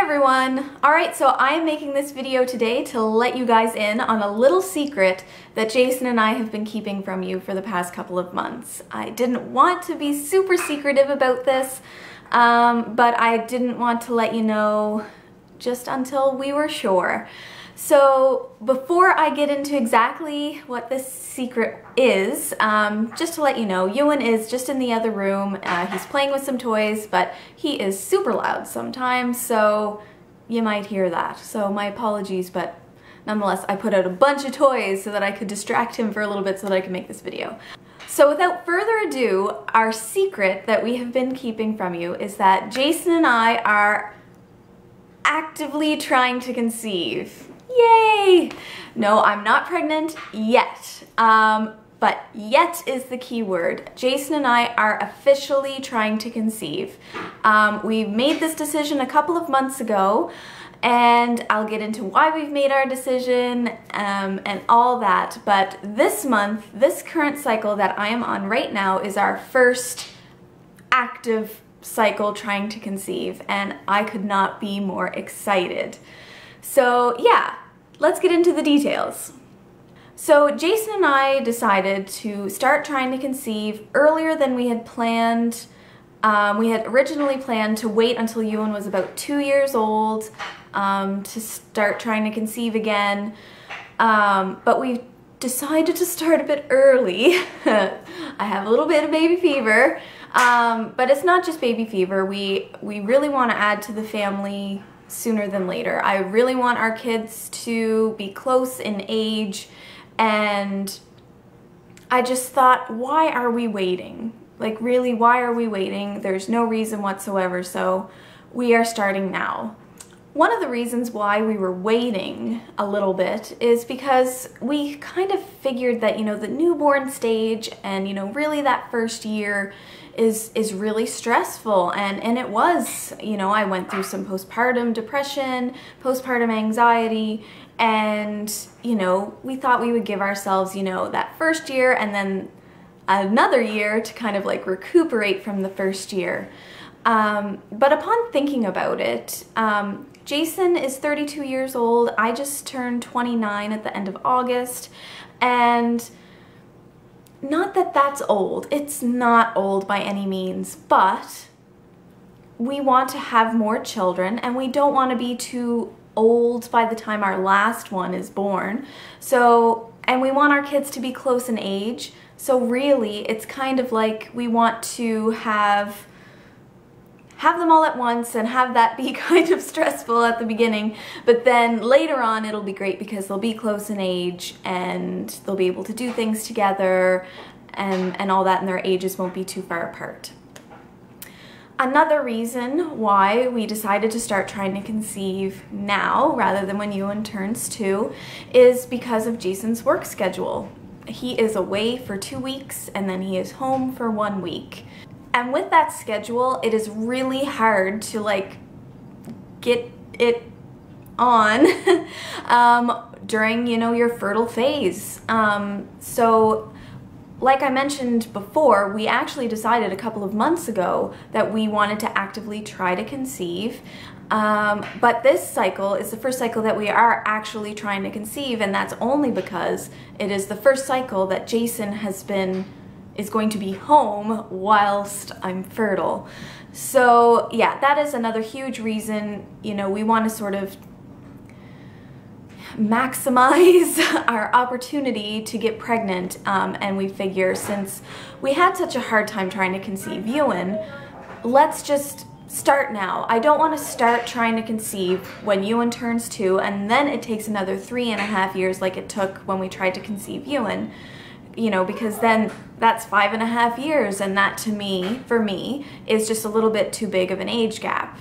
everyone! Alright, so I am making this video today to let you guys in on a little secret that Jason and I have been keeping from you for the past couple of months. I didn't want to be super secretive about this, but I didn't want to let you know just until we were sure. So before I get into exactly what this secret is, just to let you know, Ewan is just in the other room. He's playing with some toys, but he is super loud sometimes, so you might hear that. So my apologies, but nonetheless, I put out a bunch of toys so that I could distract him for a little bit so that I could make this video. So without further ado, our secret that we have been keeping from you is that Jason and I are actively trying to conceive. Yay! No, I'm not pregnant yet, but yet is the key word. Jason and I are officially trying to conceive. We made this decision a couple of months ago, and I'll get into why we've made our decision and all that, but this month, this current cycle that I am on right now is our first active cycle trying to conceive, and I could not be more excited. So yeah, let's get into the details. So Jason and I decided to start trying to conceive earlier than we had planned. We had originally planned to wait until Ewan was about 2 years old to start trying to conceive again, but we decided to start a bit early. I have a little bit of baby fever, but it's not just baby fever. We really want to add to the family sooner than later. I really want our kids to be close in age, and I just thought, why are we waiting? Like, really, why are we waiting? There's no reason whatsoever, so we are starting now. One of the reasons why we were waiting a little bit is because we kind of figured that, you know, the newborn stage and, you know, really that first year is really stressful, and it was. You know, I went through some postpartum depression, postpartum anxiety, and, you know, we thought we would give ourselves, you know, that first year and then another year to kind of like recuperate from the first year. But upon thinking about it, Jason is 32 years old. I just turned 29 at the end of August, and not that that's old. It's not old by any means, but we want to have more children, and we don't want to be too old by the time our last one is born. So, and we want our kids to be close in age. So really, it's kind of like we want to have them all at once and have that be kind of stressful at the beginning, but then later on it'll be great because they'll be close in age and they'll be able to do things together and all that, and their ages won't be too far apart. Another reason why we decided to start trying to conceive now rather than when Ewan turns 2 is because of Jason's work schedule. He is away for 2 weeks and then he is home for 1 week. And with that schedule, it is really hard to like get it on during, you know, your fertile phase. So like I mentioned before, we actually decided a couple of months ago that we wanted to actively try to conceive. But this cycle is the first cycle that we are actually trying to conceive, and that's only because it is the first cycle that Jason is going to be home whilst I'm fertile. So yeah, that is another huge reason. You know, we want to sort of maximize our opportunity to get pregnant, and we figure since we had such a hard time trying to conceive Ewan, let's just start now. I don't want to start trying to conceive when Ewan turns 2 and then it takes another 3.5 years like it took when we tried to conceive Ewan. You know, because then that's 5.5 years, and that to me, for me, is just a little bit too big of an age gap.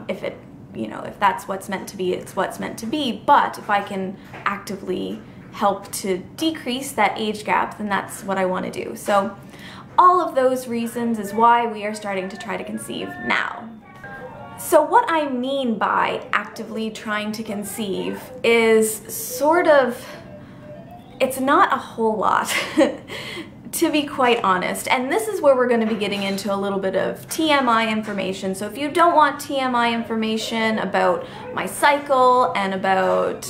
If it, you know, if that's what's meant to be, it's what's meant to be. But if I can actively help to decrease that age gap, then that's what I want to do. So all of those reasons is why we are starting to try to conceive now. So what I mean by actively trying to conceive is sort of, it's not a whole lot to be quite honest, and this is where we're going to be getting into a little bit of TMI information. So if you don't want TMI information about my cycle and about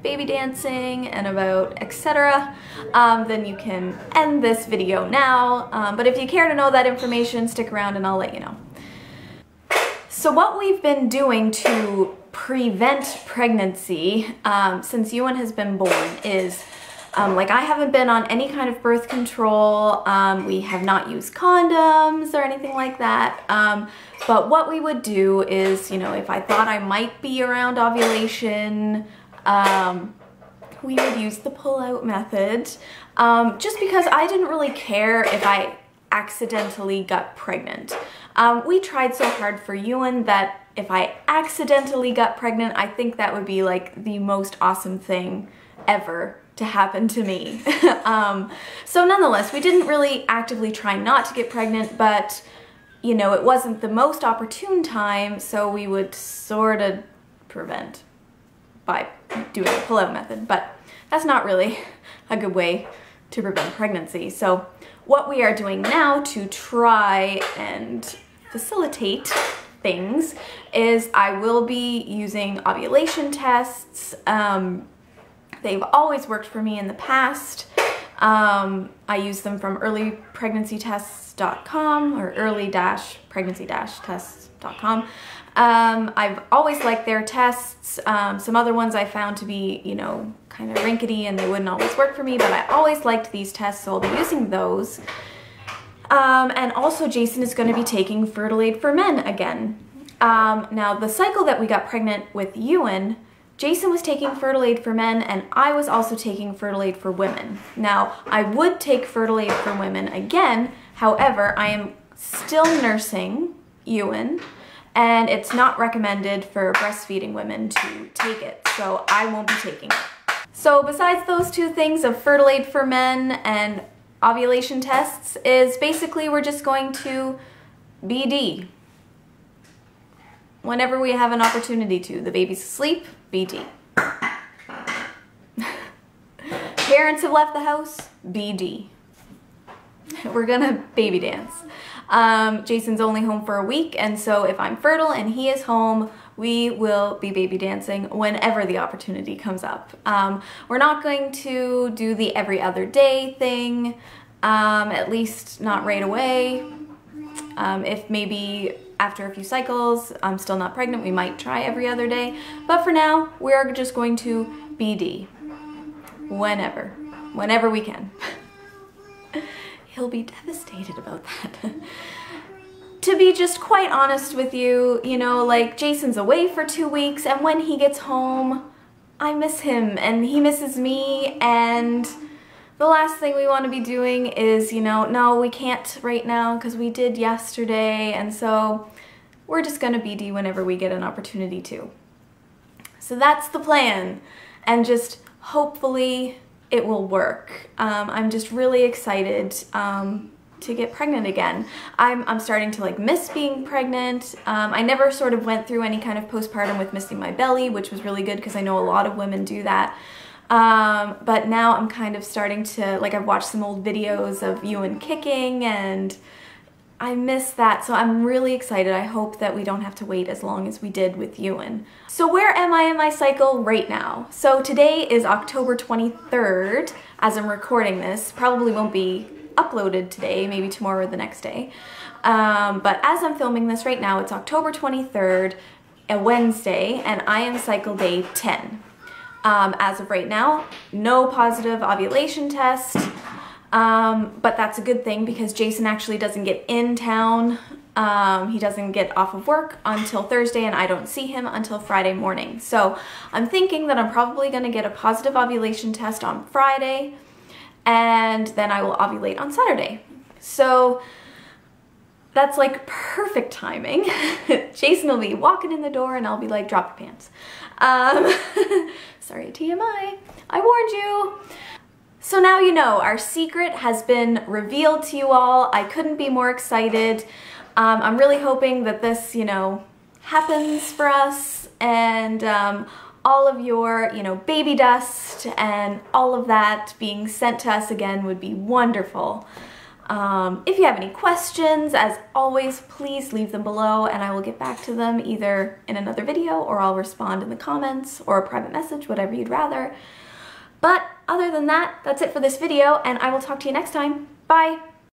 baby dancing and about etc., then you can end this video now. But if you care to know that information, stick around and I'll let you know. So what we've been doing to prevent pregnancy since Ewan has been born is like, I haven't been on any kind of birth control. We have not used condoms or anything like that. But what we would do is, you know, if I thought I might be around ovulation, we would use the pull-out method, just because I didn't really care if I accidentally got pregnant. We tried so hard for Ewan that if I accidentally got pregnant, I think that would be like the most awesome thing ever to happen to me. So nonetheless, we didn't really actively try not to get pregnant, but you know, it wasn't the most opportune time, so we would sort of prevent by doing the pull-out method, but that's not really a good way to prevent pregnancy. So what we are doing now to try and facilitate things is I will be using ovulation tests. They've always worked for me in the past. I use them from earlypregnancytests.com or early-pregnancy-tests.com. I've always liked their tests. Some other ones I found to be, you know, kind of rinkety and they wouldn't always work for me, but I always liked these tests, so I'll be using those. And also Jason is going to be taking Fertilade for Men again. Now the cycle that we got pregnant with Ewan, Jason was taking Fertilade for Men and I was also taking Fertilade for Women. Now, I would take Fertilade for Women again, however, I am still nursing Ewan and it's not recommended for breastfeeding women to take it, so I won't be taking it. So besides those two things of Fertilade for Men and ovulation tests, is basically we're just going to BD. Whenever we have an opportunity to. The baby's asleep, BD. Parents have left the house, BD. We're gonna baby dance. Jason's only home for a week, and so if I'm fertile and he is home, we will be baby dancing whenever the opportunity comes up. We're not going to do the every other day thing, at least not right away. If maybe after a few cycles I'm still not pregnant, we might try every other day, but for now we're just going to BD whenever we can. He'll be devastated about that. To be just quite honest with you, you know, like Jason's away for 2 weeks and when he gets home, I miss him and he misses me, and the last thing we want to be doing is, you know, no, we can't right now because we did yesterday, and so we're just gonna BD whenever we get an opportunity to. So that's the plan, and just hopefully it will work. I'm just really excited to get pregnant again. I'm starting to like miss being pregnant. I never sort of went through any kind of postpartum with missing my belly, which was really good because I know a lot of women do that. But now I'm kind of starting to, like, I've watched some old videos of Ewan kicking and I miss that, so I'm really excited. I hope that we don't have to wait as long as we did with Ewan. So where am I in my cycle right now? So today is October 23rd, as I'm recording this. Probably won't be uploaded today, maybe tomorrow or the next day. But as I'm filming this right now, it's October 23rd, a Wednesday, and I am cycle day 10. As of right now, no positive ovulation test. But that's a good thing because Jason actually doesn't get in town. He doesn't get off of work until Thursday and I don't see him until Friday morning. So I'm thinking that I'm probably going to get a positive ovulation test on Friday and then I will ovulate on Saturday. So that's like perfect timing. Jason will be walking in the door and I'll be like, drop your pants. Sorry, TMI, I warned you. So now you know, our secret has been revealed to you all. I couldn't be more excited. I'm really hoping that this, you know, happens for us, and all of your, you know, baby dust and all of that being sent to us again would be wonderful. If you have any questions, as always, please leave them below and I will get back to them either in another video or I'll respond in the comments or a private message, whatever you'd rather. But other than that, that's it for this video and I will talk to you next time. Bye!